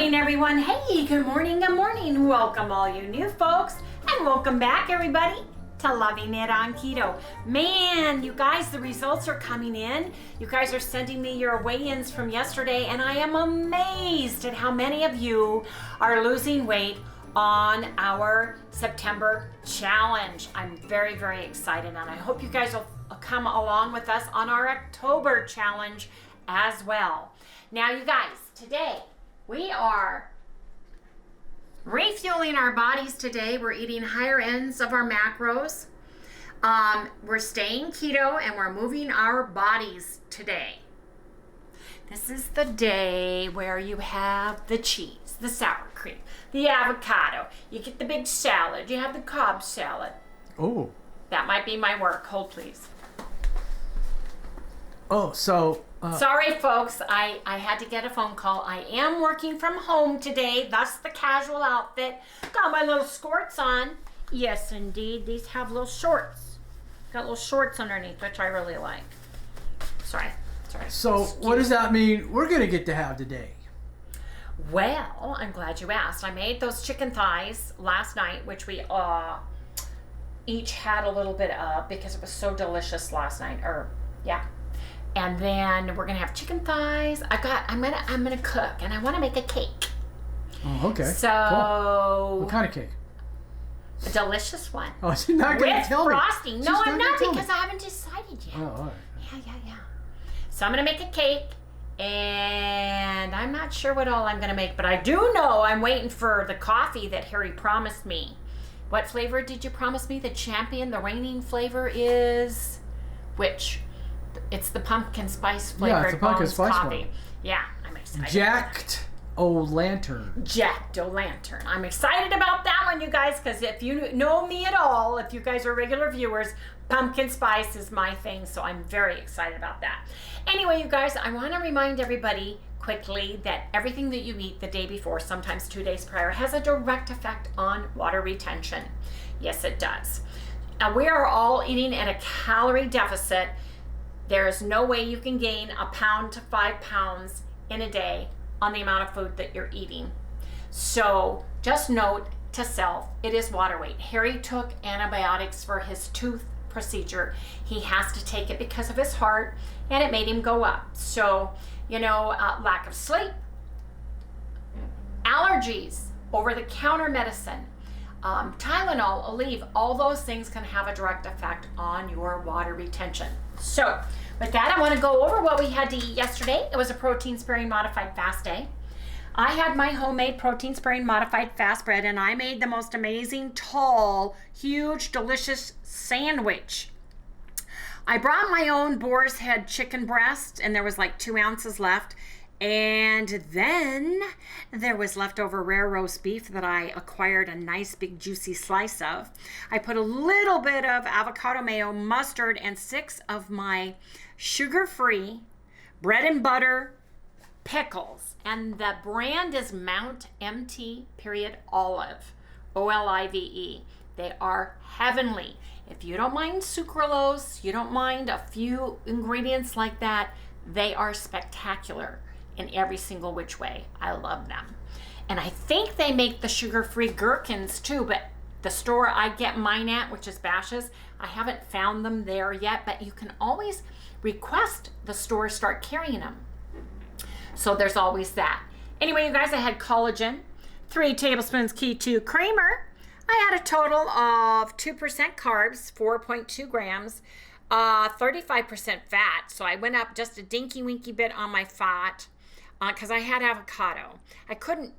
morning, everyone. Hey, good morning, good morning. Welcome all you new folks, and welcome back, everybody, to Loving It on Keto. Man, you guys, the results are coming in. You guys are sending me your weigh-ins from yesterday, and I am amazed at how many of you are losing weight on our September challenge. I'm very, very excited, and I hope you guys will come along with us on our October challenge as well. Now, you guys, today we are refueling our bodies today. We're eating higher ends of our macros. We're staying keto and we're moving our bodies today. This is the day where you have the cheese, the sour cream, the avocado. You get the big salad. You have the Cobb salad. Oh. That might be my work. Hold, please. Oh, so... Sorry, folks. I had to get a phone call. I am working from home today, thus the casual outfit. Got my little skirts on. Yes, indeed. These have little shorts. Got little shorts underneath, which I really like. Sorry. So, what does that mean we're going to get to have today? Well, I'm glad you asked. I made those chicken thighs last night, which we each had a little bit of because it was so delicious last night. And then we're gonna have chicken thighs. I'm gonna cook, and I want to make a cake. Oh, okay. So, cool. What kind of cake? A delicious one. Oh, she's not gonna tell me. With frosting. No, I'm not, because I haven't decided yet. Oh, all right. Yeah. So I'm gonna make a cake, and I'm not sure what all I'm gonna make, but I do know I'm waiting for the coffee that Harry promised me. What flavor did you promise me? The champion, the reigning flavor is which? It's the pumpkin spice flavored yeah, it's the pumpkin spice coffee. One. Yeah, I'm excited. Jacked O-Lantern. Jacked O-Lantern. I'm excited about that one, you guys, because if you know me at all, if you guys are regular viewers, pumpkin spice is my thing, so I'm very excited about that. Anyway, you guys, I want to remind everybody quickly that everything that you eat the day before, sometimes 2 days prior, has a direct effect on water retention. Yes, it does. And we are all eating at a calorie deficit. There is no way you can gain 1 pound to 5 pounds in a day on the amount of food that you're eating. So just note to self, it is water weight. Harry took antibiotics for his tooth procedure. He has to take it because of his heart, and it made him go up. So, lack of sleep, allergies, over-the-counter medicine, Tylenol, Aleve, all those things can have a direct effect on your water retention. So with that, I want to go over what we had to eat yesterday. It was a protein-sparing modified fast day. I had my homemade protein-sparing modified fast bread, and I made the most amazing, tall, huge, delicious sandwich. I brought my own boar's head chicken breast, and there was like 2 ounces left. And then there was leftover rare roast beef that I acquired a nice big juicy slice of. I put a little bit of avocado mayo, mustard, and 6 of my sugar-free bread and butter pickles. And the brand is Mount MT Olive, O-L-I-V-E. They are heavenly. If you don't mind sucralose, you don't mind a few ingredients like that, they are spectacular in every single which way. I love them. And I think they make the sugar-free gherkins too, but the store I get mine at, which is Bash's', I haven't found them there yet, but you can always request the store start carrying them. So there's always that. Anyway, you guys, I had collagen, 3 tablespoons keto creamer. I had a total of 2% carbs, 4.2 grams, 35% fat. So I went up just a dinky-winky bit on my fat because I had avocado. I couldn't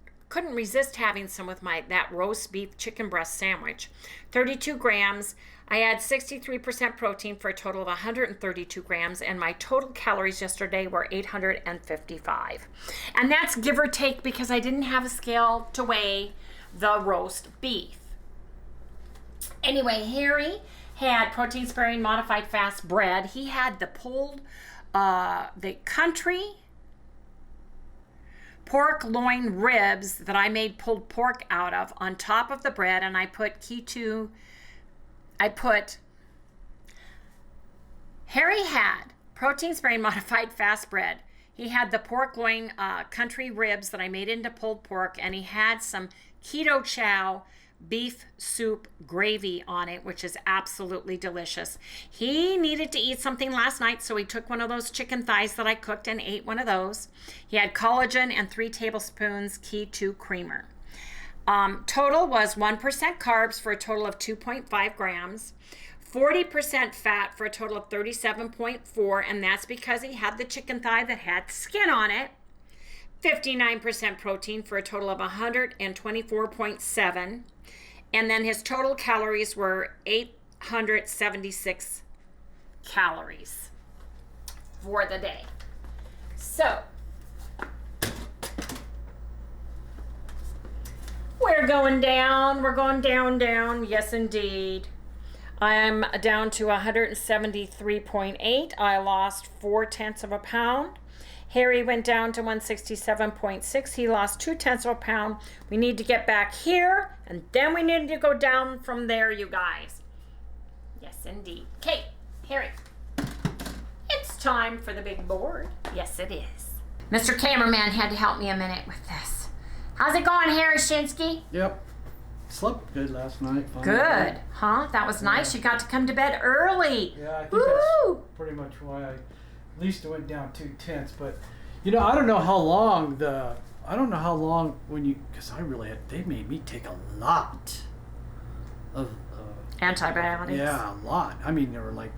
resist having some with that roast beef chicken breast sandwich. 32 grams. I had 63% protein for a total of 132 grams, and my total calories yesterday were 855. And that's give or take because I didn't have a scale to weigh the roast beef. Anyway, Harry had protein-sparing modified fast bread. He had the the country pork loin ribs that I made pulled pork out of on top of the bread, and I put Harry had protein-sparing modified fast bread. He had the pork loin country ribs that I made into pulled pork, and he had some keto chow beef soup gravy on it, which is absolutely delicious. He needed to eat something last night, so he took one of those chicken thighs that I cooked and ate one of those. He had collagen and 3 tablespoons KETO creamer. Total was 1% carbs for a total of 2.5 grams. 40% fat for a total of 37.4, and that's because he had the chicken thigh that had skin on it. 59% protein for a total of 124.7, and then his total calories were 876 calories for the day. So we're going down, down, yes indeed. I'm down to 173.8. I lost 0.4 of a pound. Harry went down to 167.6. He lost 0.2 of a pound. We need to get back here, and then we need to go down from there, you guys. Yes, indeed. Okay, Harry, it's time for the big board. Yes, it is. Mr. Cameraman had to help me a minute with this. How's it going, Harry Shinsky? Yep. Slept good last night. Good, huh? That was nice. You got to come to bed early. Yeah, I think that's pretty much why I at least went down 0.2. But you know, I don't know how long when you, because they made me take a lot of antibiotics. Yeah, a lot. I mean, there were like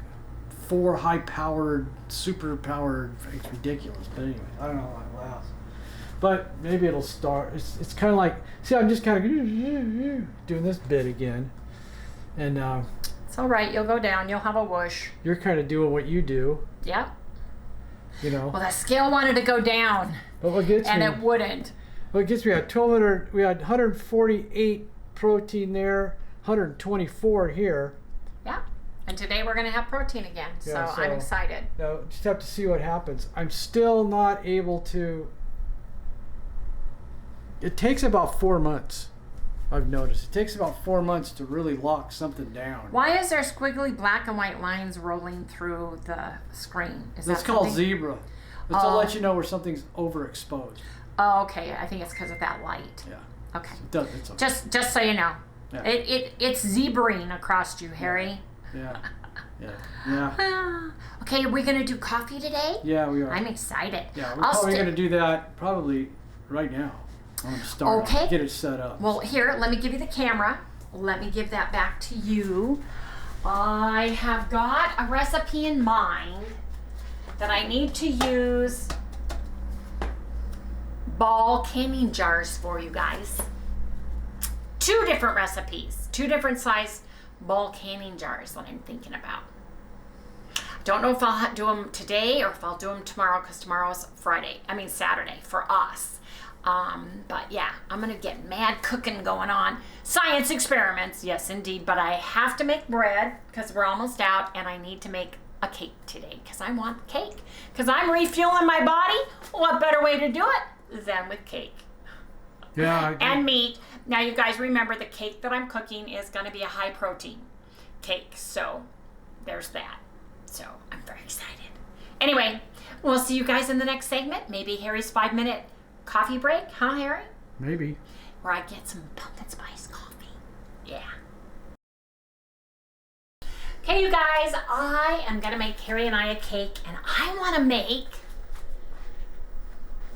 4 high-powered, super-powered. It's ridiculous. But anyway, I don't know how long it lasts. But maybe it'll start. It's kind of like, see, I'm just kind of doing this bit again, and it's all right. You'll go down. You'll have a whoosh. You're kind of doing what you do. Yep. You know. Well, the scale wanted to go down, but what gets me, it wouldn't. What gets me at 1,200. We had 148 protein there, 124 here. Yeah. And today we're going to have protein again, so I'm excited. Now, just have to see what happens. I'm still not able to. It takes about 4 months, I've noticed. It takes about 4 months to really lock something down. Why is there squiggly black and white lines rolling through the screen? That's called zebra. It's to let you know where something's overexposed. Oh, okay. I think it's because of that light. Yeah. Okay. It's okay. Just so you know. Yeah. It's zebraing across you, Harry. Yeah. Yeah. Okay, are we going to do coffee today? Yeah, we are. I'm excited. Yeah, we're probably going to do that probably right now. I'm going to start get it set up. Well, here, let me give you the camera. Let me give that back to you. I have got a recipe in mind that I need to use ball canning jars for you guys. 2 different recipes, 2 different size ball canning jars that I'm thinking about. Don't know if I'll do them today or if I'll do them tomorrow, because tomorrow's Saturday for us. But yeah, I'm gonna get mad cooking going on. Science experiments, yes indeed, but I have to make bread because we're almost out, and I need to make a cake today because I want cake. Because I'm refueling my body. What better way to do it than with cake? Yeah. And meat. Now you guys remember the cake that I'm cooking is gonna be a high protein cake. So there's that. So I'm very excited. Anyway, we'll see you guys in the next segment. Maybe Harry's 5-minute coffee break, huh, Harry? Maybe. Where I get some pumpkin spice coffee. Yeah. Okay, you guys, I am going to make Harry and I a cake, and I want to make...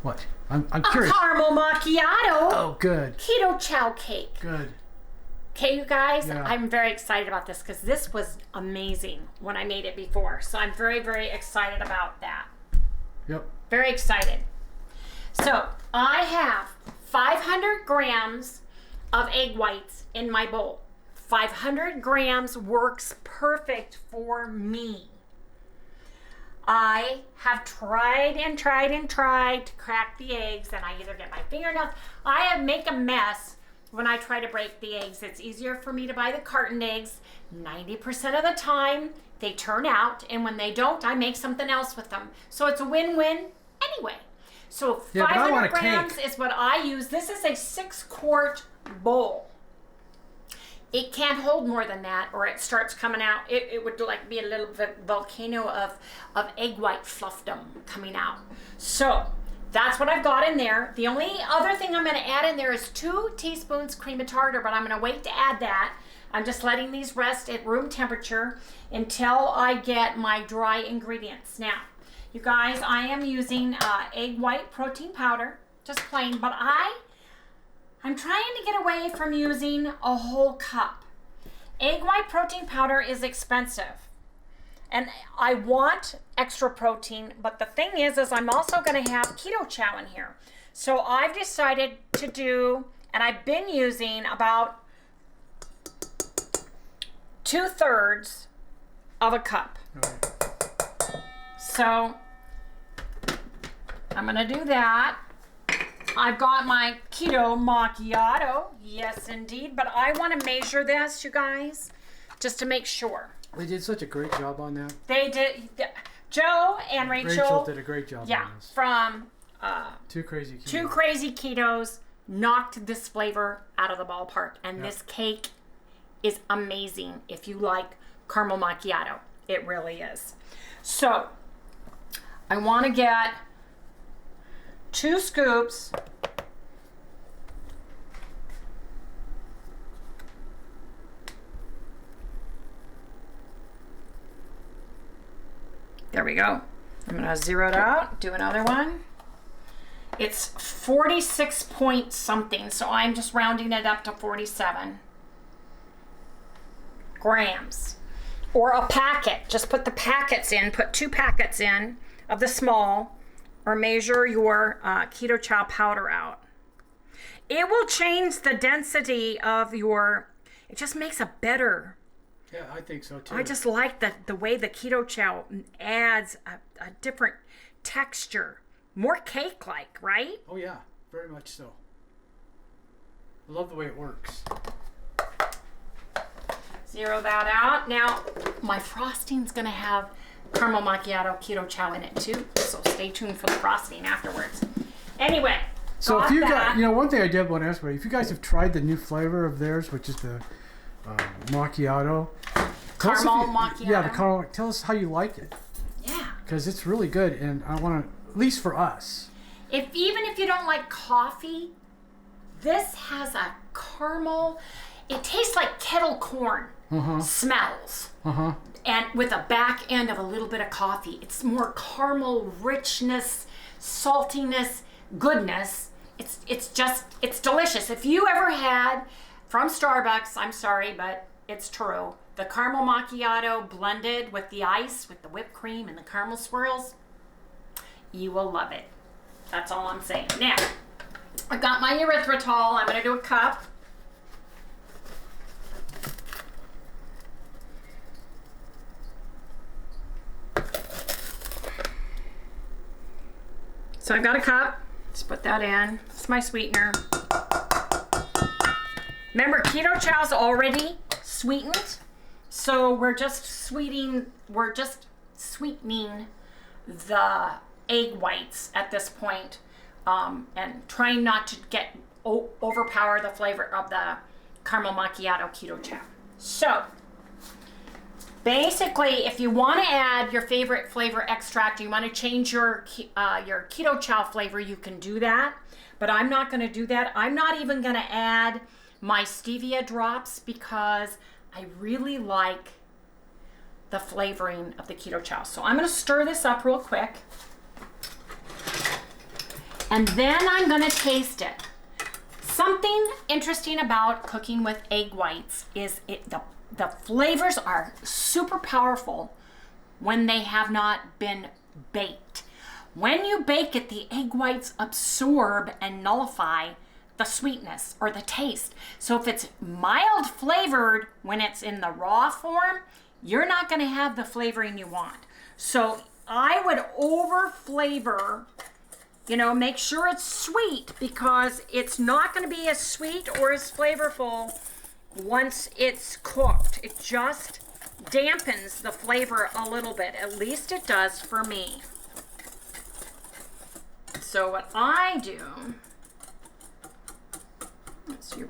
What? I'm curious. A caramel macchiato. Oh, good. Keto chow cake. Good. Okay, you guys, yeah. I'm very excited about this because this was amazing when I made it before. So I'm very, very excited about that. Yep. Very excited. So I have 500 grams of egg whites in my bowl. 500 grams works perfect for me. I have tried and tried and tried to crack the eggs, and I either get my fingernails. I make a mess when I try to break the eggs. It's easier for me to buy the carton eggs. 90% of the time they turn out, and when they don't, I make something else with them. So it's a win-win anyway. So 500 grams is what I use. This is a 6-quart bowl. it can't hold more than that, or it starts coming out. It would like be a little volcano of egg white fluffdom coming out. So that's what I've got in there. The only other thing I'm going to add in there is 2 teaspoons cream of tartar, but I'm going to wait to add that. I'm just letting these rest at room temperature until I get my dry ingredients. Now, you guys, I am using egg white protein powder, just plain, but I'm trying to get away from using a whole cup. Egg white protein powder is expensive, and I want extra protein, but the thing is I'm also going to have keto chow in here. So I've decided to do, and I've been using about 2/3 of a cup. Okay. So I'm going to do that. I've got my keto macchiato, yes indeed, but I want to measure this, you guys, just to make sure. They did such a great job on that. They did. Joe and Rachel did a great job on this. From Two Crazy Ketos. 2 Crazy Ketos knocked this flavor out of the ballpark, and this cake is amazing if you like caramel macchiato. It really is. So I want to get 2 scoops there we go. I'm going to zero it out, do another one. It's 46 point something, so I'm just rounding it up to 47 grams. Or a packet. Just put the packets in. Put 2 packets in of the small, or measure your keto chow powder out. It will change the density of your, it just makes a better. Yeah, I think so too. I just like the way the keto chow adds a different texture. More cake-like, right? Oh yeah, very much so. I love the way it works. Zero that out. Now, my frosting's gonna have caramel macchiato keto chow in it too, so stay tuned for the frosting afterwards. Anyway, so if you got, one thing I did want to ask about, if you guys have tried the new flavor of theirs, which is the macchiato, caramel macchiato. Yeah, the caramel. Tell us how you like it. Yeah, because it's really good, and I want to, at least for us. Even if you don't like coffee, this has a caramel. It tastes like kettle corn. Smells. And with a back end of a little bit of coffee. It's more caramel richness, saltiness, goodness. It's delicious. If you ever had from Starbucks, I'm sorry, but it's true, the caramel macchiato blended with the ice, with the whipped cream and the caramel swirls, you will love it. That's all I'm saying. Now, I've got my erythritol. I'm going to do a cup. So I've got a cup. Let's put that in. It's my sweetener. Remember, keto chow's already sweetened, so we're just sweetening the egg whites at this point, and trying not to overpower the flavor of the caramel macchiato keto chow. So basically, if you want to add your favorite flavor extract, you want to change your keto chow flavor, you can do that. But I'm not going to do that. I'm not even going to add my stevia drops because I really like the flavoring of the keto chow. So I'm going to stir this up real quick. And then I'm going to taste it. Something interesting about cooking with egg whites is the flavors are super powerful when they have not been baked. When you bake it, the egg whites absorb and nullify the sweetness or the taste. So if it's mild flavored when it's in the raw form, you're not going to have the flavoring you want. So I would over flavor, make sure it's sweet, because it's not going to be as sweet or as flavorful once it's cooked. It just dampens the flavor a little bit. At least it does for me. So what I do, let's see,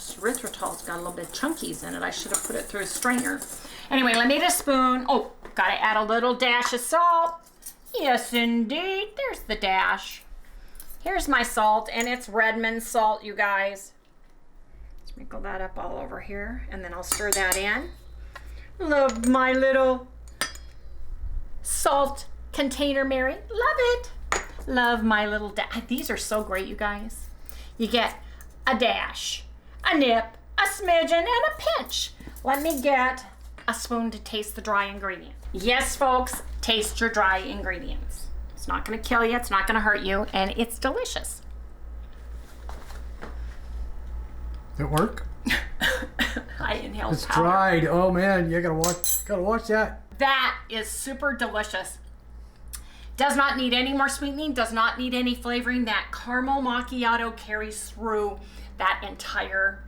this erythritol's got a little bit of chunkies in it. I should have put it through a strainer. Anyway, let me get a spoon. Oh, gotta add a little dash of salt. Yes, indeed. There's the dash. Here's my salt, and it's Redmond salt, you guys. Sprinkle that up all over here, and then I'll stir that in. Love my little salt container, Mary. Love it. Love my little dash. These are so great, you guys. You get a dash, a nip, a smidgen, and a pinch. Let me get a spoon to taste the dry ingredient. Yes, folks, taste your dry ingredients. It's not gonna kill you, it's not gonna hurt you, and it's delicious. Did it work? I inhaled It's powder. dried. Oh man, you gotta watch that. That is super delicious. Does not need any more sweetening, does not need any flavoring. That caramel macchiato carries through that entire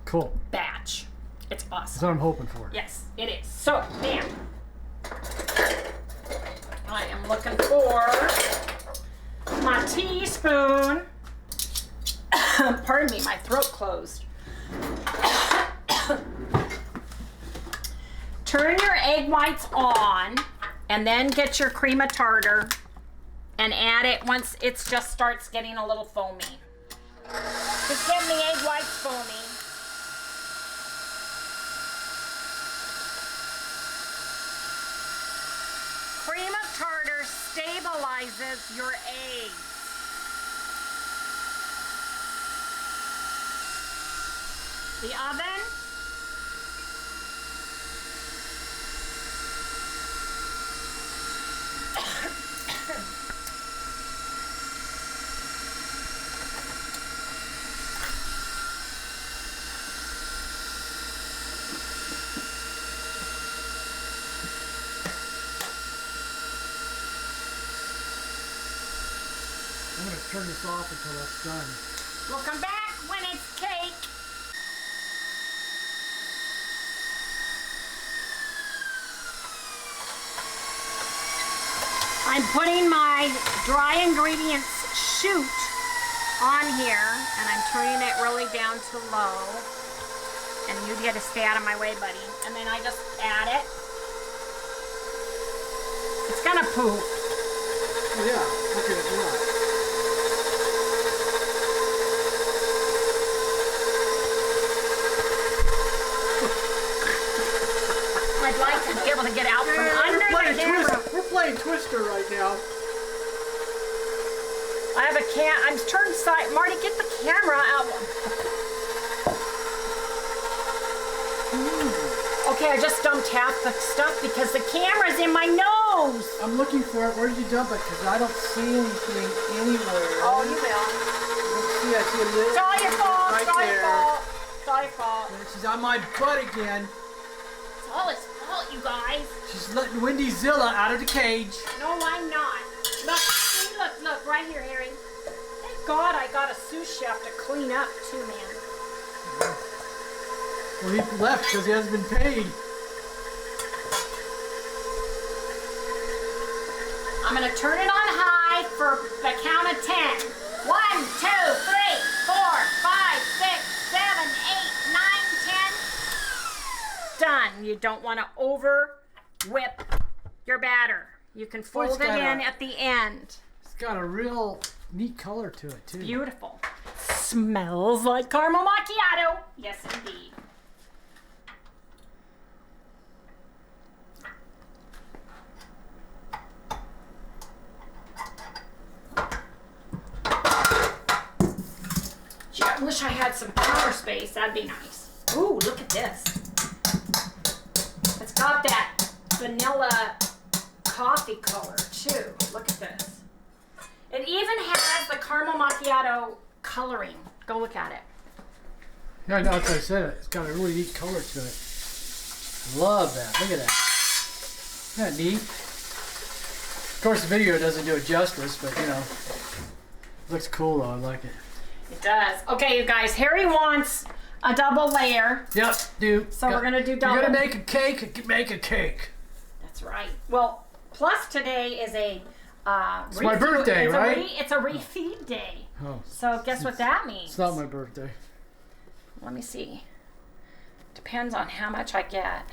Cool. batch. It's That's awesome. what I'm hoping for. Yes, it is. So, man, I am looking for my teaspoon. Pardon me, my throat closed. Turn your egg whites on, and then get your cream of tartar and add it once it just starts getting a little foamy. Just getting the egg whites foamy. Cream of tartar stabilizes your eggs. The oven. I'm gonna turn this off until that's done. We'll come back when it's cake. I'm putting my dry ingredients chute on here, and I'm turning it really down to low. And you get to stay out of my way, buddy. And then I just add it. It's gonna poop. Yeah, look at it. Yeah. I'd like to be able to get out from under the camera. We're playing Twister right now. I have a I'm turned side. Marty, get the camera out. Okay, I just dumped half the stuff because the camera's in my nose. I'm looking for it. Where did you dump it? Because I don't see anything anywhere. Oh, you will. Let's see, I see a little. It's all your fault. Right It's all your there. fault. It's all your fault. She's on my butt again. It's all his fault, you guys. She's letting Wendy Zilla out of the cage. No, I'm not. Look, see, look, right here, Harry. Thank God I got a sous chef to clean up too, man. Well, he left because he hasn't been paid. I'm gonna turn it on high for the count of 10. 1, 2, 3, 4, 5, 6, 7, 8, 9, 10. Done. You don't want to over whip your batter. You can fold it in at the end. It's got a real neat color to it, too. Beautiful. Smells like caramel macchiato. Yes, indeed. Gee, I wish I had some counter space. That'd be nice. Ooh, look at this. It's got that vanilla coffee color, too. Look at this. It even has the caramel macchiato coloring. Go look at it. Yeah, I know, that's what I said. It's got a really neat color to it. Love that. Look at that. Isn't that neat? Of course, the video doesn't do it justice, but, you know, it looks cool, though. I like it. It does. Okay, you guys. Harry wants a double layer. Yep, dude. So we're going to do double. You're going to make a cake, make a cake. That's right. Well, plus today is a... it's my birthday, right? It's a refeed day. Oh. So guess what that means? It's not my birthday. let me see. Depends on how much I get.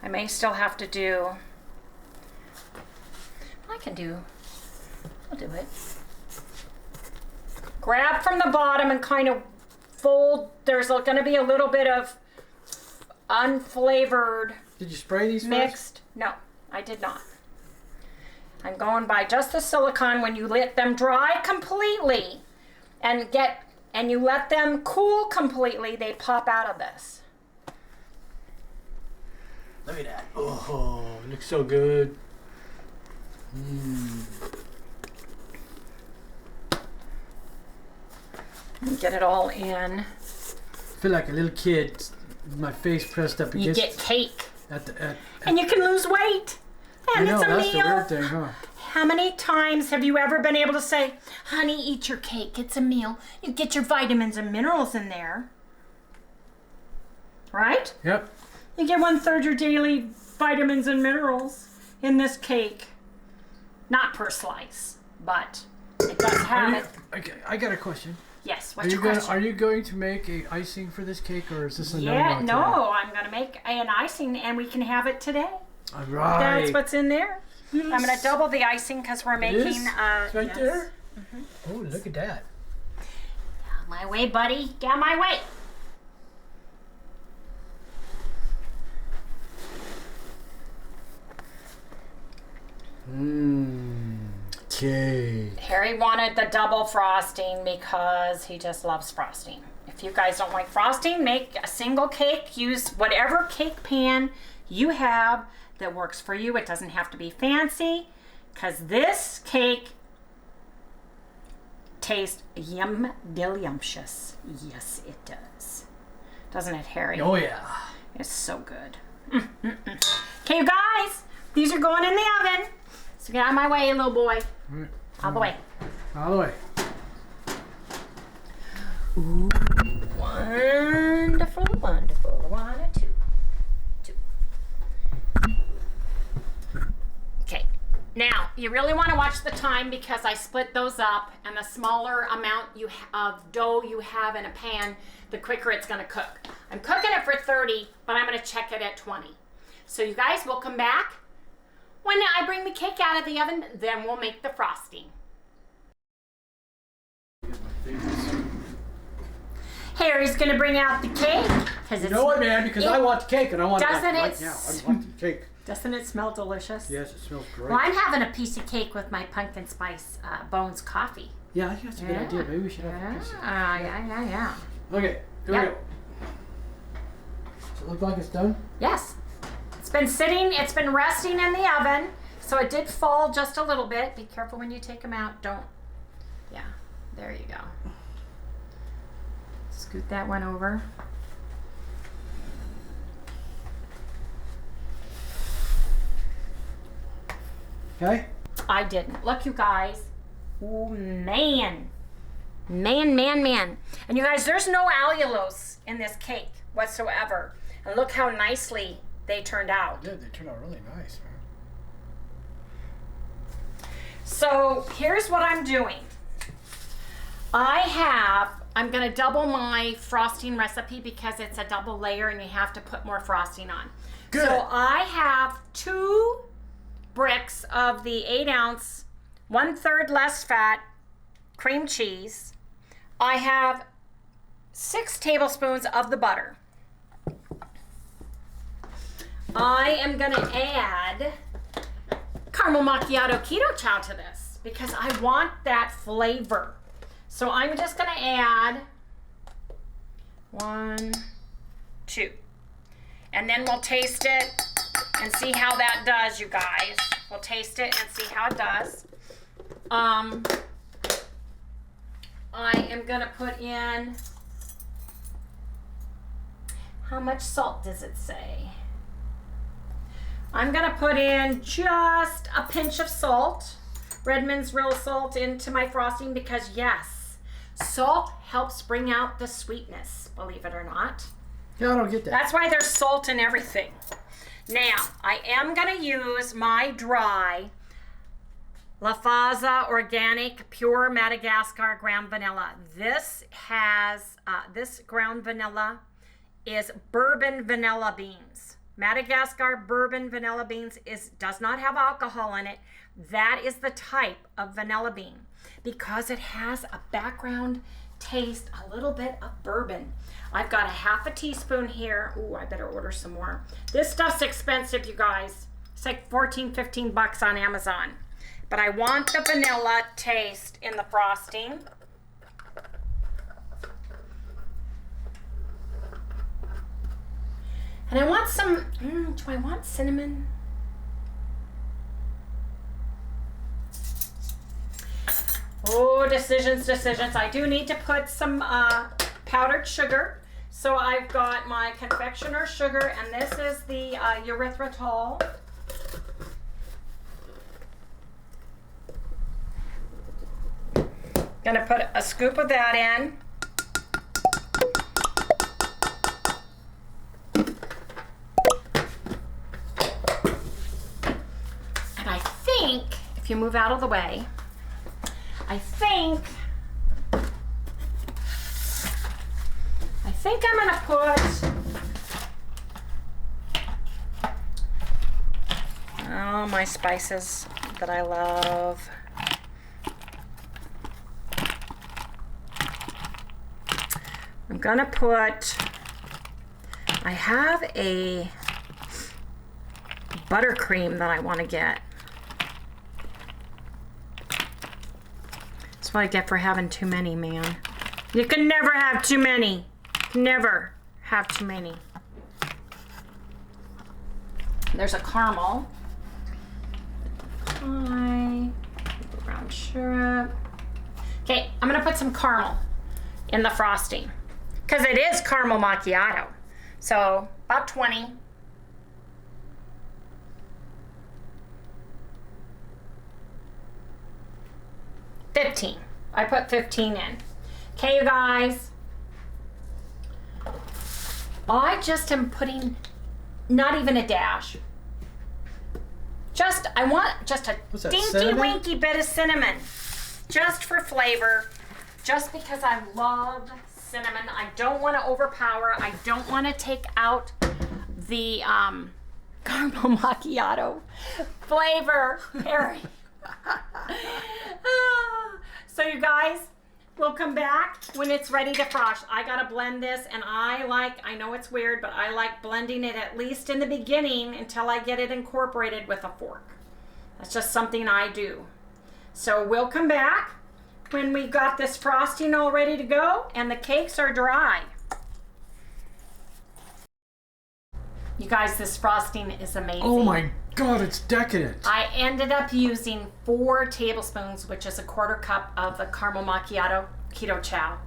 I may still have to do, I'll do it. Grab from the bottom and kind of fold. There's going to be a little bit of unflavored. Did you spray these mixed? No, I did not. I'm going by just the silicone. When you let them dry completely and you let them cool completely, they pop out of this. Look at that. Oh, it looks so good. Get it all in. I feel like a little kid with my face pressed up against. You get cake. And you can lose weight. And I know, it's a that's meal. the weird thing, huh? How many times have you ever been able to say, honey, eat your cake, it's a meal. You get your vitamins and minerals in there. Right? Yep. You get 1/3 your daily vitamins and minerals in this cake. Not per slice, but it does have it. Okay, I got a question. Yes, what's your question? Are you going to make a icing for this cake, or is this a Yeah, no, I'm going to make an icing, and we can have it today. All right. That's what's in there. Yes. I'm going to double the icing because we're making... It's right there? Mm-hmm. Oh, look at that. Out my way, buddy. Get out my way. Okay. Harry wanted the double frosting because he just loves frosting. If you guys don't like frosting, make a single cake. Use whatever cake pan you have that works for you. It doesn't have to be fancy, because this cake tastes delicious. Yes, it does. Doesn't it, Harry? Oh, yeah. It's so good. Okay, you guys, these are going in the oven. So get out of my way, little boy. Right. Out of the way. Out of the way. Ooh, wonderful, wonderful. 1 or 2. 2. Okay. Now, you really want to watch the time because I split those up, and the smaller amount of dough you have in a pan, the quicker it's going to cook. I'm cooking it for 30, but I'm going to check it at 20. So you guys will come back when I bring the cake out of the oven, then we'll make the frosting. Harry's gonna bring out the cake. You know what, man? Because I want the cake and I want it right now. I want the cake. Doesn't it smell delicious? Yes, it smells great. Well, I'm having a piece of cake with my pumpkin spice bones coffee. Yeah, I think that's a good idea. Maybe we should have a piece of cake. Yeah. Okay, here we go. Does it look like it's done? Yes. It's been resting in the oven, so it did fall just a little bit. Be careful when you take them out. Yeah, there you go. Scoot that one over. Okay. I didn't. Look, you guys. Oh, man. Man. And you guys, there's no allulose in this cake whatsoever. And look how nicely they turned out. Yeah, they turned out really nice, man. So here's what I'm doing. I'm going to double my frosting recipe because it's a double layer and you have to put more frosting on. Good. So I have 2 bricks of the 8-ounce, 1/3 less fat cream cheese. I have 6 tablespoons of the butter. I am going to add caramel macchiato keto chow to this because I want that flavor. So I'm just going to add 1, 2. And then we'll taste it and see how that does, you guys. We'll taste it and see how it does. I am going to put in, how much salt does it say? I'm going to put in just a pinch of salt, Redmond's Real Salt, into my frosting because, yes, salt helps bring out the sweetness, believe it or not. Yeah, I don't get that. That's why there's salt in everything. Now, I am going to use my dry Lafaza Organic Pure Madagascar Ground Vanilla. This has, this ground vanilla is bourbon vanilla beans. Madagascar bourbon vanilla beans does not have alcohol in it. That is the type of vanilla bean because it has a background taste, a little bit of bourbon. I've got a half a teaspoon here. Ooh, I better order some more. This stuff's expensive, you guys. It's like 14, 15 bucks on Amazon. But I want the vanilla taste in the frosting. And I want some, do I want cinnamon? Oh, decisions. I do need to put some powdered sugar. So I've got my confectioner sugar, and this is the erythritol. Gonna put a scoop of that in. And I think, if you move out of the way, I think I'm gonna put, oh, my spices that I love. I'm gonna put, I have a buttercream that I want to get. That's what I get for having too many, man. You can never have too many. Never have too many. There's a caramel. Hi. Brown syrup. Okay, I'm gonna put some caramel in the frosting, because it is caramel macchiato. So about 20. $15. I put 15 in. Okay, you guys. I just am putting not even a dash. I want just a dinky winky bit of cinnamon. Just for flavor. Just because I love cinnamon. I don't want to overpower. I don't want to take out the caramel macchiato flavor. Harry. So you guys, we'll come back when it's ready to frost. I gotta blend this, and I know it's weird, but I like blending it at least in the beginning until I get it incorporated with a fork. That's just something I do. So we'll come back when we've got this frosting all ready to go and the cakes are dry. You guys, this frosting is amazing. Oh my God, it's decadent. I ended up using 4 tablespoons, which is a 1/4 cup of the caramel macchiato keto chow.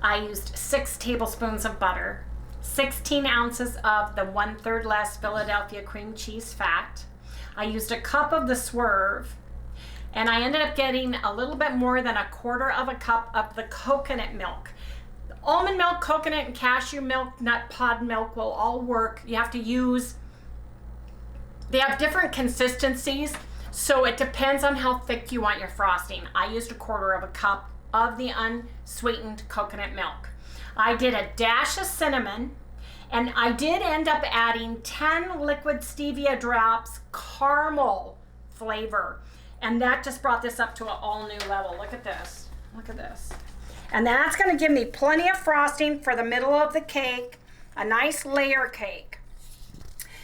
I used 6 tablespoons of butter, 16 ounces of the 1/3 less Philadelphia cream cheese fat. I used a cup of the swerve, and I ended up getting a little bit more than 1/4 cup of the coconut milk. Almond milk, coconut, and cashew milk, nut pod milk will all work. You have to use, they have different consistencies, so it depends on how thick you want your frosting. I used 1/4 cup of the unsweetened coconut milk. I did a dash of cinnamon, and I did end up adding 10 liquid stevia drops caramel flavor. And that just brought this up to an all new level. Look at this. Look at this. And that's going to give me plenty of frosting for the middle of the cake, a nice layer cake.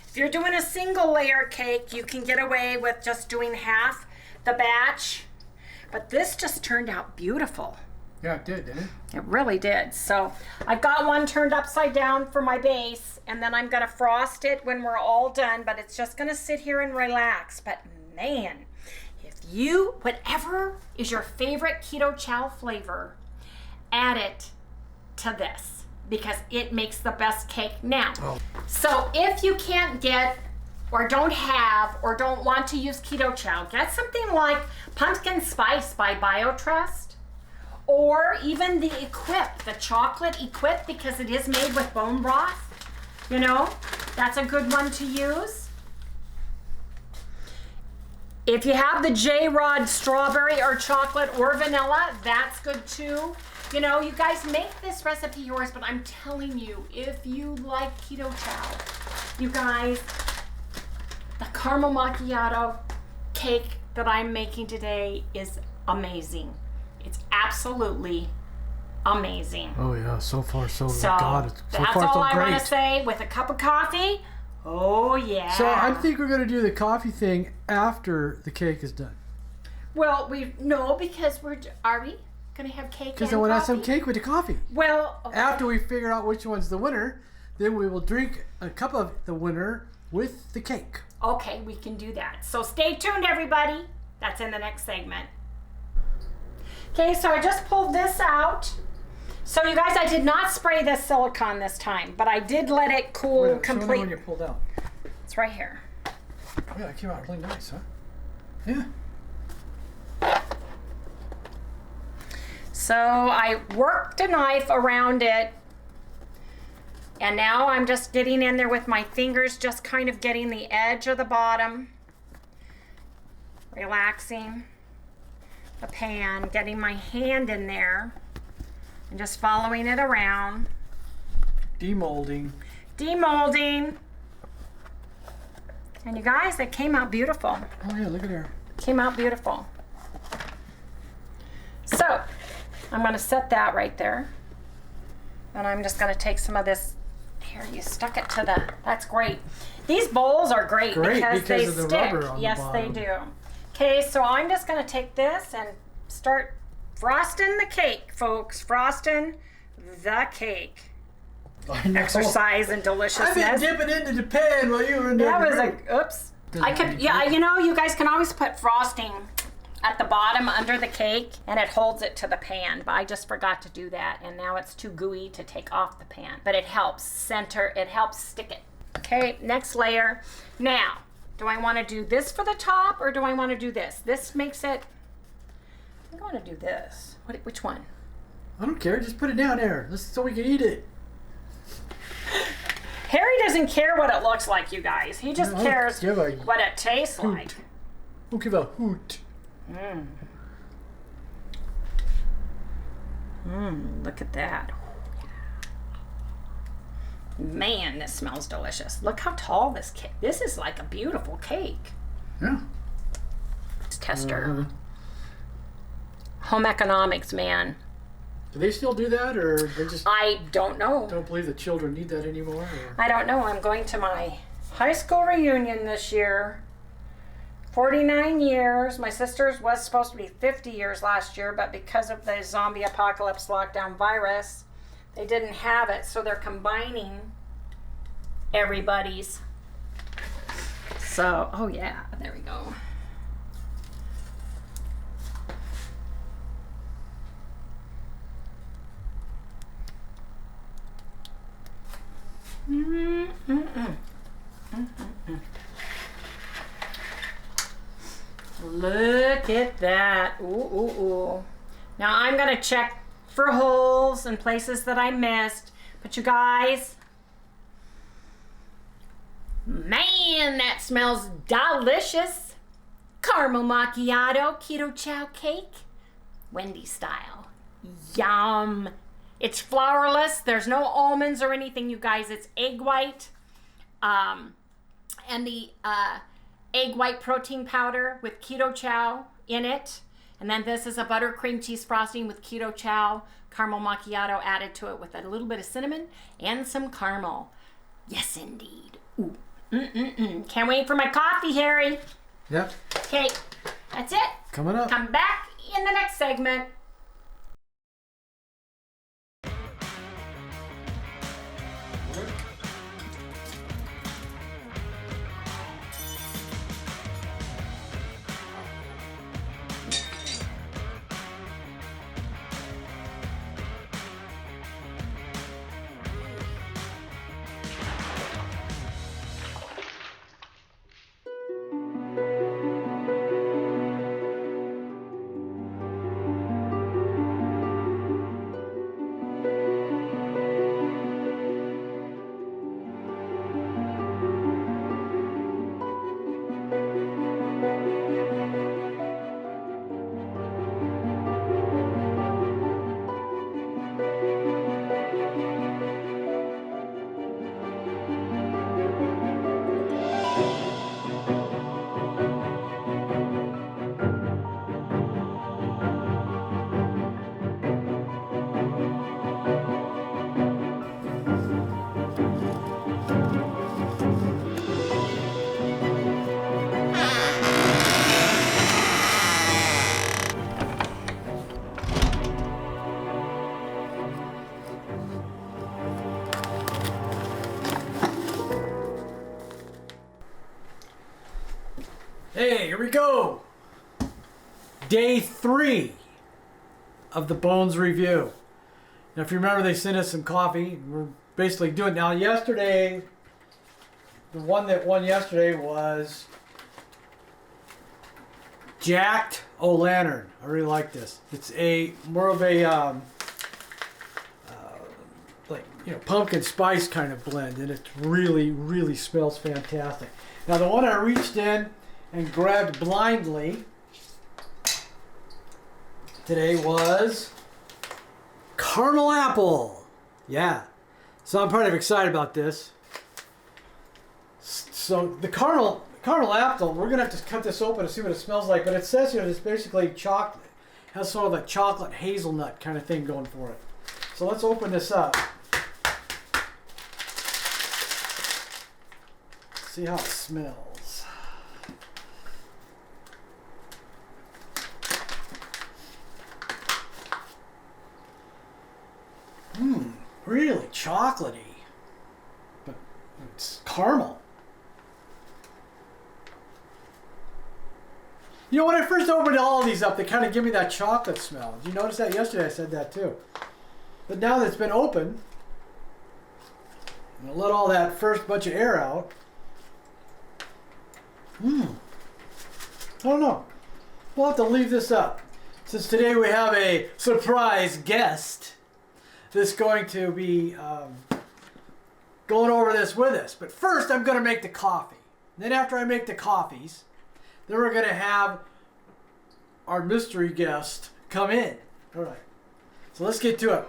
If you're doing a single layer cake, you can get away with just doing half the batch. But this just turned out beautiful. Yeah, it did, didn't it? It really did. So I've got one turned upside down for my base, and then I'm going to frost it when we're all done, but it's just going to sit here and relax. But man, if you, whatever is your favorite keto chow flavor, add it to this because it makes the best cake now. Oh. So if you can't get or don't have or don't want to use keto chow, get something like pumpkin spice by BioTrust, or even the Equip, the chocolate Equip, because it is made with bone broth. You know, that's a good one to use. If you have the J-Rod strawberry or chocolate or vanilla, that's good too. You know, you guys make this recipe yours, but I'm telling you, if you like keto chow, you guys, the caramel macchiato cake that I'm making today is amazing. It's absolutely amazing. Oh yeah, so far so God, that's far all so I great. want to say. With a cup of coffee, oh yeah. So I think we're gonna do the coffee thing after the cake is done. Well, because are we gonna have cake? Because I want to have some cake with the coffee. Well, okay. After we figure out which one's the winner, then we will drink a cup of the winner with the cake. Okay, we can do that. So stay tuned, everybody. That's in the next segment. Okay, so I just pulled this out. So you guys, I did not spray this silicone this time, but I did let it cool completely. When you pulled out. It's right here. Oh yeah, it came out really nice, huh? Yeah. So I worked a knife around it, and now I'm just getting in there with my fingers, just kind of getting the edge of the bottom, relaxing the pan, getting my hand in there, and just following it around. Demolding. Demolding. And you guys, it came out beautiful. Oh yeah, look at her. Came out beautiful. So I'm going to set that right there, and I'm just going to take some of this. Here, you stuck it to the. That's great. These bowls are great because they of the stick. rubber on Yes, the they bottom. do. Okay, so I'm just going to take this and start frosting the cake, folks. Frosting the cake. Exercise and deliciousness. I've been dipping into the pan while you were in there. That was oops. I could, yeah, you know, you guys can always put frosting at the bottom under the cake, and it holds it to the pan, but I just forgot to do that, and now it's too gooey to take off the pan, but it helps center, it helps stick it. Okay, next layer. Now, do I want to do this for the top, or do I want to do this? This makes it, I want to do this. Which one? I don't care, just put it down there, so we can eat it. Harry doesn't care what it looks like, you guys. He just cares what it tastes like. Don't give a hoot. Look at that. Man, this smells delicious. Look how tall this cake. This is like a beautiful cake. Yeah. It's tester. Home economics, man. Do they still do that, or they just I don't know. don't believe that children need that anymore? Or? I don't know. I'm going to my high school reunion this year. 49 years. My sister's was supposed to be 50 years last year, but because of the zombie apocalypse lockdown virus, they didn't have it, so they're combining everybody's. So, oh yeah, there we go. Look at that. Ooh, ooh, ooh. Now I'm going to check for holes and places that I missed. But you guys, man, that smells delicious. Caramel macchiato keto chow cake, Wendy style. Yum. It's flourless. There's no almonds or anything, you guys. It's egg white, and the egg white protein powder with keto chow in it. And then this is a butter cream cheese frosting with keto chow, caramel macchiato added to it with a little bit of cinnamon and some caramel. Yes, indeed. Ooh. Can't wait for my coffee, Harry. Yep. Okay, that's it. Coming up. Come back in the next segment. Hey, here we go. Day 3 of the Bones review. Now, if you remember, they sent us some coffee. We're basically doing it now. Yesterday, the one that won yesterday was Jacked O-Lantern. I really like this. It's a more of a like, you know, pumpkin spice kind of blend, and it really smells fantastic. Now, the one I reached in and grabbed blindly today was caramel apple. Yeah, so I'm kind of excited about this. So the caramel apple, we're gonna have to cut this open and see what it smells like. But it says here it's basically chocolate, has sort of a chocolate hazelnut kind of thing going for it. So let's open this up. See how it smells. Really chocolatey, but it's caramel. You know, when I first opened all of these up, they kind of give me that chocolate smell. Did you notice that? Yesterday I said that too. But now that it's been opened, I'm gonna let all that first bunch of air out. I don't know. We'll have to leave this up. Since today we have a surprise guest that's going to be going over this with us. But first I'm going to make the coffee. Then after I make the coffees, then we're going to have our mystery guest come in. All right. So let's get to it.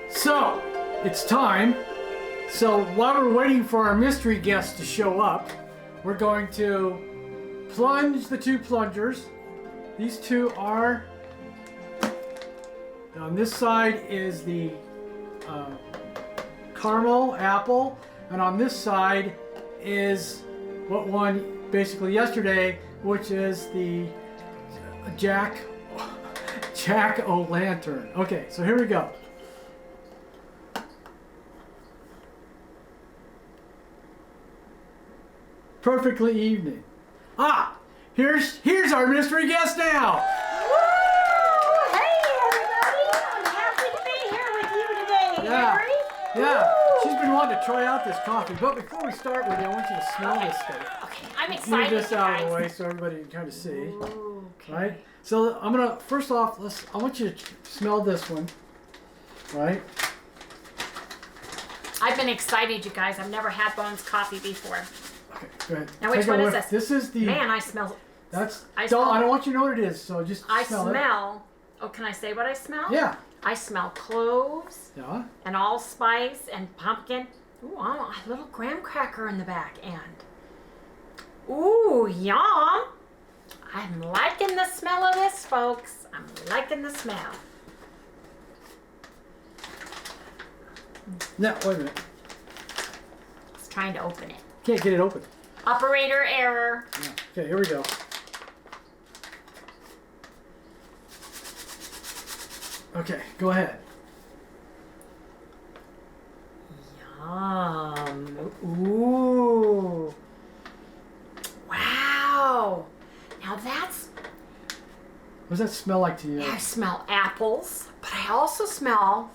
So, it's time. So while we're waiting for our mystery guest to show up, we're going to plunge the 2 plungers. These 2 are, on this side is the caramel apple, and on this side is what won basically yesterday, which is the Jack O-Lantern. Okay, so here we go. Perfectly evening. Here's our mystery guest now. Woo! Hey everybody! I'm happy to be here with you today, Harry. Yeah. Woo! She's been wanting to try out this coffee, but before we start with it, I want you to smell this stuff. Okay, I'm Move excited, this you out guys. of the way so everybody can kind of see. Okay. Right? So I'm gonna first off, I want you to smell this one. Right? I've been excited, you guys. I've never had Bones coffee before. Okay, go ahead. Now, which Take a one is whiff. this? This is the. Man, I smell. I don't want you to know what it is, so just I smell it. smell. Oh, can I say what I smell? Yeah. I smell cloves Yeah. and allspice and pumpkin. Ooh, a little graham cracker in the back end. Ooh, yum! I'm liking the smell of this, folks. I'm liking the smell. Now, wait a minute. I was trying to open it. Can't get it open. Operator error. Yeah. Okay, here we go. Okay, go ahead. Yum. Ooh. Wow. Now that's, What does that smell like to you? I smell apples, but I also smell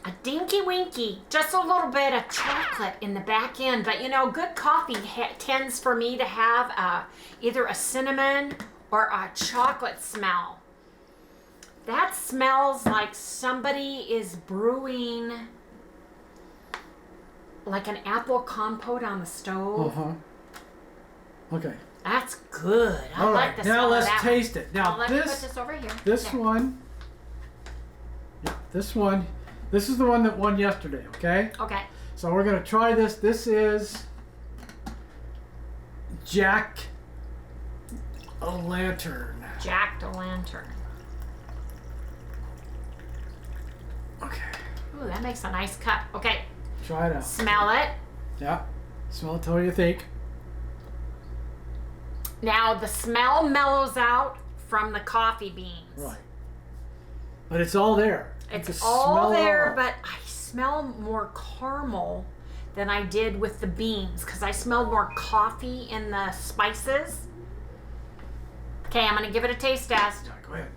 a dinky winky, just a little bit of chocolate in the back end. But you know, good coffee tends for me to have either a cinnamon or a chocolate smell. That smells like somebody is brewing like an apple compote on the stove. Uh-huh. Okay. That's good. I All like right, the now smell let's of that one. taste it. Now Let me put this this over here. this There. one, yeah, this one, this is the one that won yesterday, okay? Okay. So we're gonna try this. This is Jack O-Lantern. Jacked O-Lantern. Okay, Ooh, that makes a nice cut. Okay. try it out. Smell it. Yeah, smell it, tell me what you think. Now the smell mellows out from the coffee beans. Right. But it's all there. You It's can all smell it there, all. but I smell more caramel than I did with the beans because I smelled more coffee in the spices. Okay, I'm gonna give it a taste test. Yeah, go ahead.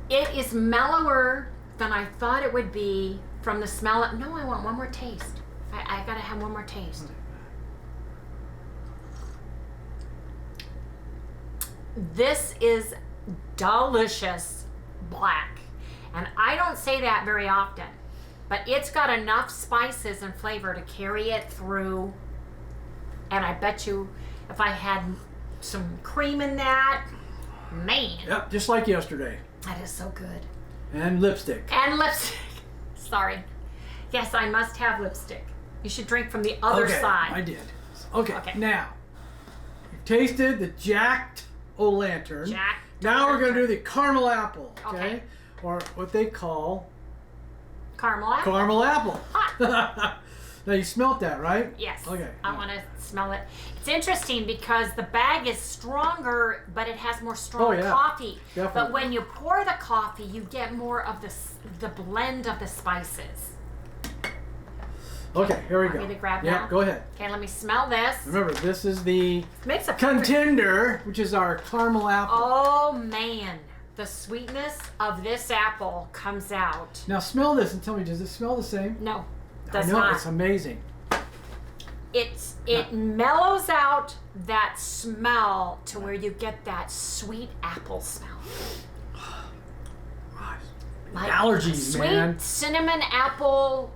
It is mellower than I thought it would be from the smell of, no, I want one more taste. I gotta have one more taste. This is delicious black. And I don't say that very often, but it's got enough spices and flavor to carry it through. And I bet you if I had some cream in that, man. Yep, just like yesterday. That is so good. And lipstick. And lipstick. Sorry. Yes, I must have lipstick. You should drink from the other side. I did. Okay, Okay. now, you've tasted the Jacked O-Lantern. Jack. Now we're going to do the caramel apple, okay? Okay. Or what they call Caramel apple? caramel apple. Hot. Now you smelt that, right? Yes. Okay. I want to smell it. It's interesting because the bag is stronger, but it has more strong Oh, yeah. coffee. Definitely. But when you pour the coffee, you get more of the blend of the spices. Okay, here we Want go. me to grab yeah, now? go ahead. Okay, let me smell this. Remember, this is the Makes a perfect- contender, which is our caramel apple. Oh man, the sweetness of this apple comes out. Now smell this and tell me, does it smell the same? No, I does know, not. it's amazing. It mellows out that smell to where you get that sweet apple smell. Right. Like Allergies, sweet man. cinnamon apple.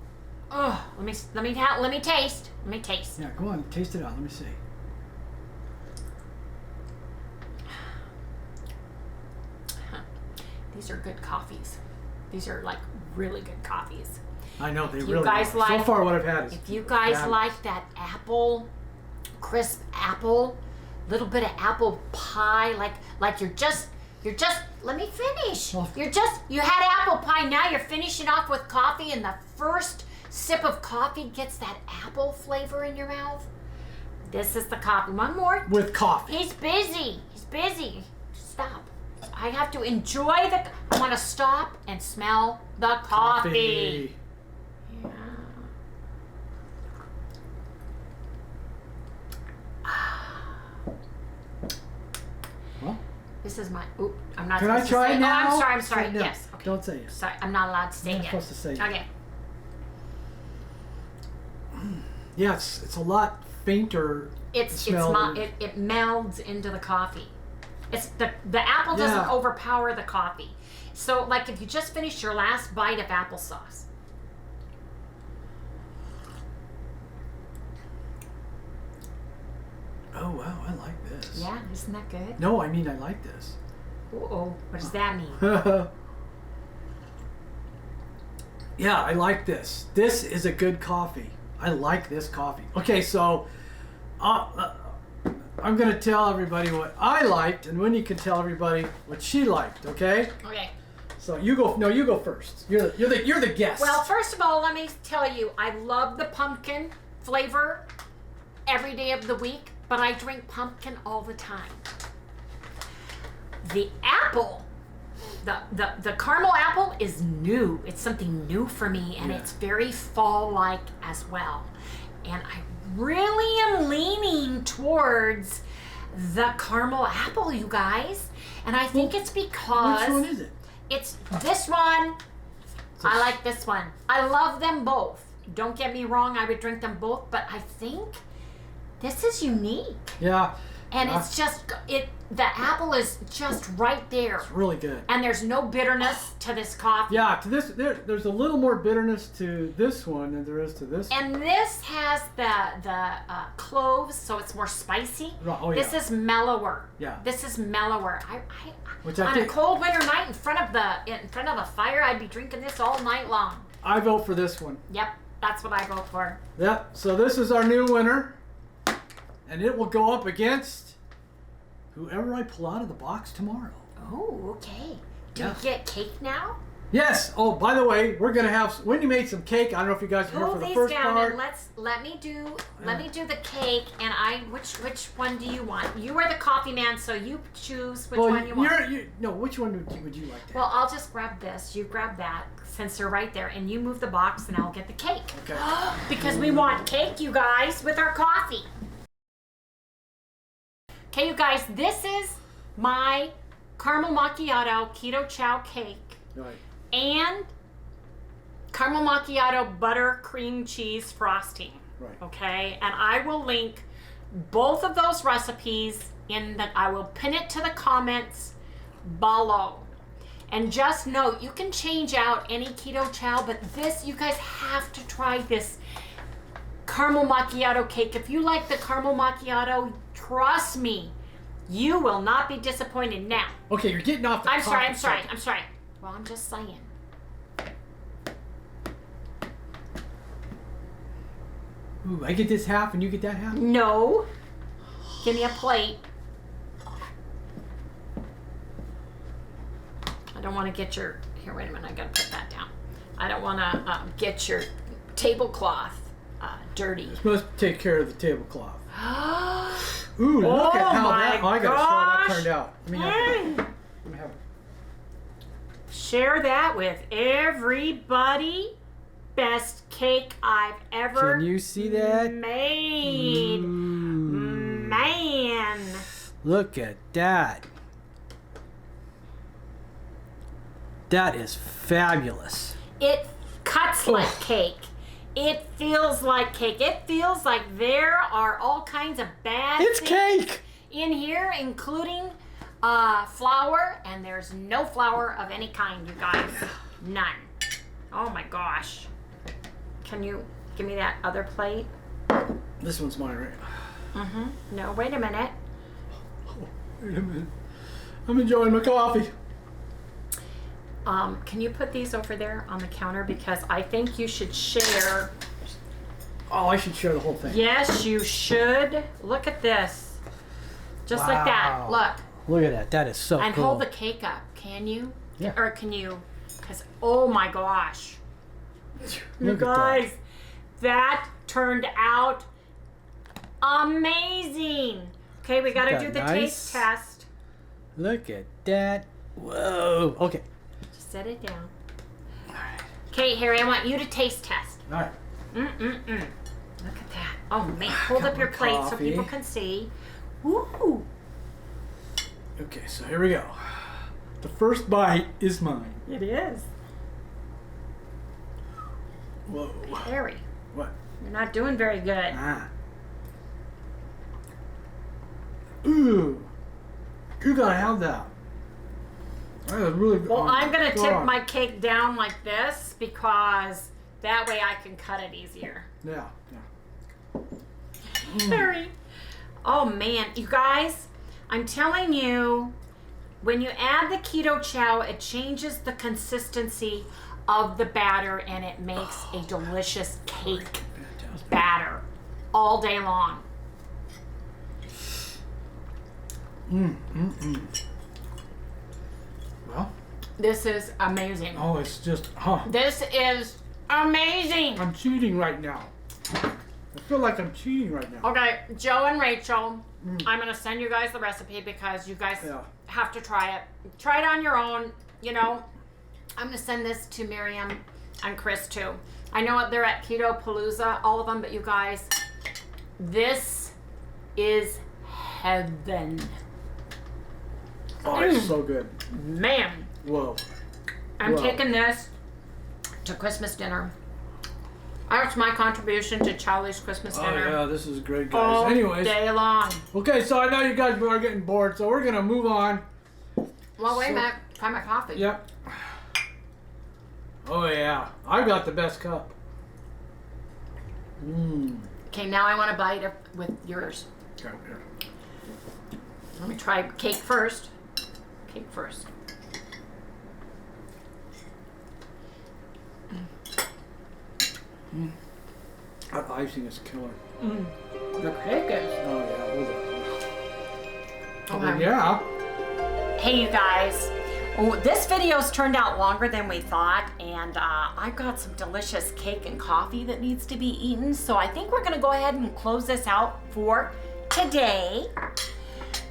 Oh, let me taste. Let me taste. Yeah, go on, taste it out. Let me see. These are good coffees. These are like really good coffees. I know, they you really guys are. like- So far what I've had is If you guys fabulous. like that apple, crisp apple, little bit of apple pie, like you're just let me finish. Well- You had apple pie, now you're finishing off with coffee, and the first sip of coffee gets that apple flavor in your mouth. This is the coffee. One more. with coffee. He's busy. Stop. I have to enjoy I want to stop and smell the coffee. Yeah. Well, This is my. Oop, I'm not. can I supposed to try say, it now? Oh, I'm sorry. Say it now. Yes. Okay. Don't say it. Sorry, I'm not allowed to say You're it. not supposed to say it. Okay. Yeah, it's a lot fainter. It melds into the coffee. It's the apple doesn't Yeah. overpower the coffee. So like if you just finished your last bite of applesauce. Oh wow, I like this. Yeah, isn't that good? No, I mean I like this. Uh-oh, what does that mean? Yeah, I like this. This is a good coffee. I like this coffee. Okay, so I'm gonna tell everybody what I liked, and Wendy can tell everybody what she liked. Okay? Okay. So you go. No, you go first. You're the guest. Well, first of all, let me tell you, I love the pumpkin flavor every day of the week, but I drink pumpkin all the time. The apple, the caramel apple is new. It's something new for me, and Yeah. it's very fall-like as well. And I really am leaning towards the caramel apple, you guys. And I think it's because... which one is it? It's this one. I like this one. I love them both. Don't get me wrong, I would drink them both, but I think this is unique. Yeah. And Yeah. it's just, the apple is just right there. It's really good. And there's no bitterness to this coffee. Yeah, to this there's a little more bitterness to this one than there is to this. And this has the cloves, so it's more spicy. Right, oh, This yeah. is mellower. Yeah. This is mellower. Which I on think- a cold winter night in front of the fire, I'd be drinking this all night long. I vote for this one. Yep, that's what I vote for. Yep. So this is our new winner, and it will go up against whoever I pull out of the box tomorrow. Oh, okay. Do Yeah. you get cake now? Yes. Oh, by the way, we're gonna have Wendy made some cake. I don't know if you guys are here Pull for the these first down part. and let me do the cake. And which one do you want? You are the coffee man, so you choose which one you want. No, which one would you like to have? Well, I'll just grab this. You grab that since they're right there, and you move the box, and I'll get the cake. Okay. Because we want cake, you guys, with our coffee. Okay, you guys, this is my caramel macchiato keto chow cake Right. and caramel macchiato butter cream cheese frosting. Right. Okay, and I will link both of those recipes I will pin it to the comments below. And just note, you can change out any keto chow, but this, you guys have to try this caramel macchiato cake. If you like the caramel macchiato, trust me, you will not be disappointed. Now, Okay, you're getting off the I'm sorry. subject. Well, I'm just saying. Ooh, I get this half and you get that half? No. Give me a plate. I don't want to get your... Here, wait a minute. I got to put that down. I don't want to get your tablecloth dirty. Supposed to take care of the tablecloth. Ooh, look at how that... Oh, I got to show how that turned out. Let me have it. Share that with everybody. Best cake I've ever Can you see that? made. Man. Look at that. That is fabulous. It cuts like cake. It feels like cake. It feels like there are all kinds of bad It's things cake. in here, including flour, and there's no flour of any kind, you guys. None. Oh my gosh. Can you give me that other plate? This one's mine, right? Mm-hmm. No, wait a minute. Oh, wait a minute. I'm enjoying my coffee. Can you put these over there on the counter? Because I think you should share. Oh, I should share the whole thing. Yes, you should. Look at this. Just like that. Wow. Look. Look at that. That is so And cool. hold the cake up. Can you? Yeah. Or can you? Because, oh my gosh. You Look at guys, that turned out amazing. Okay, we got to Isn't do the that taste nice? test. Look at that. Whoa. Okay. Just set it down. Okay, Harry, I want you to taste test. All right. Look at that. Oh, man. Hold Got up your my plate so coffee. people can see. Woo! Okay, so here we go. The first bite is mine. It is. Whoa. Harry, What? you're not doing very good. Ah. Ooh. You gotta have that. That is really good. Well, Oh I'm going to tip God. my cake down like this because that way I can cut it easier. Yeah. Harry. Oh, man. You guys, I'm telling you, when you add the keto chow, it changes the consistency of the batter and it makes a delicious cake Fantastic. batter all day long. Well, This is amazing. oh, it's just, huh. This is amazing. I'm cheating right now. I feel like I'm cheating right now. Okay, Joe and Rachel, I'm going to send you guys the recipe because you guys Yeah. have to try it. Try it on your own, you know. I'm going to send this to Miriam and Chris too. I know they're at Keto Palooza, all of them, but you guys, this is heaven. Oh, it's so good. Man, Whoa. I'm Whoa. taking this to Christmas dinner. That's my contribution to Charlie's Christmas Oh dinner. yeah, this is great, guys. All Anyways, day long. okay, so I know you guys are getting bored, so we're gonna move on. Well, wait a So- minute. Try my coffee. Yep. Oh yeah, I got the best cup. Okay, now I want to bite it with yours. Okay, here. Let me try cake first. Cake first. That icing is killer. The cake is. Oh yeah, was it? Okay. Yeah. Hey, you guys. Oh, this video's turned out longer than we thought, and I've got some delicious cake and coffee that needs to be eaten, so I think we're gonna go ahead and close this out for today.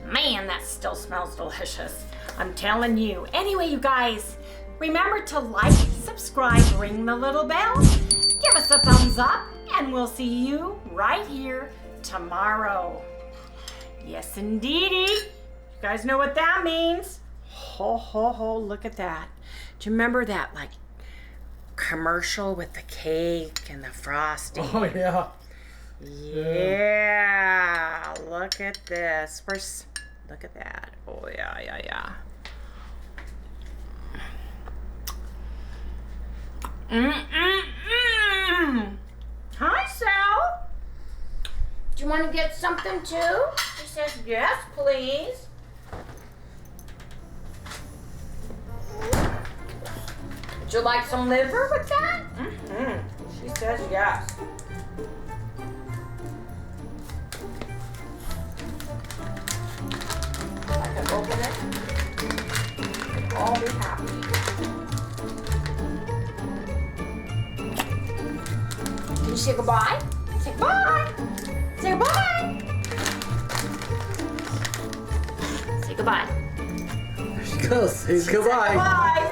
Man, that still smells delicious. I'm telling you. Anyway, you guys, remember to like, subscribe, ring the little bell, give us a thumbs up, and we'll see you right here tomorrow. Yes, indeedy. You guys know what that means. Ho, ho, ho, look at that. Do you remember that, like, commercial with the cake and the frosting? Oh, yeah. Yeah, look at this. Look at that. Oh, yeah. Hi, Sal. Do you want to get something too? She says, yes, please. Would you like some liver with that? She says yes. I can open it. We'll all be happy. Can you say goodbye? Say goodbye. Say goodbye. Say goodbye. There she goes. Say goodbye. Bye.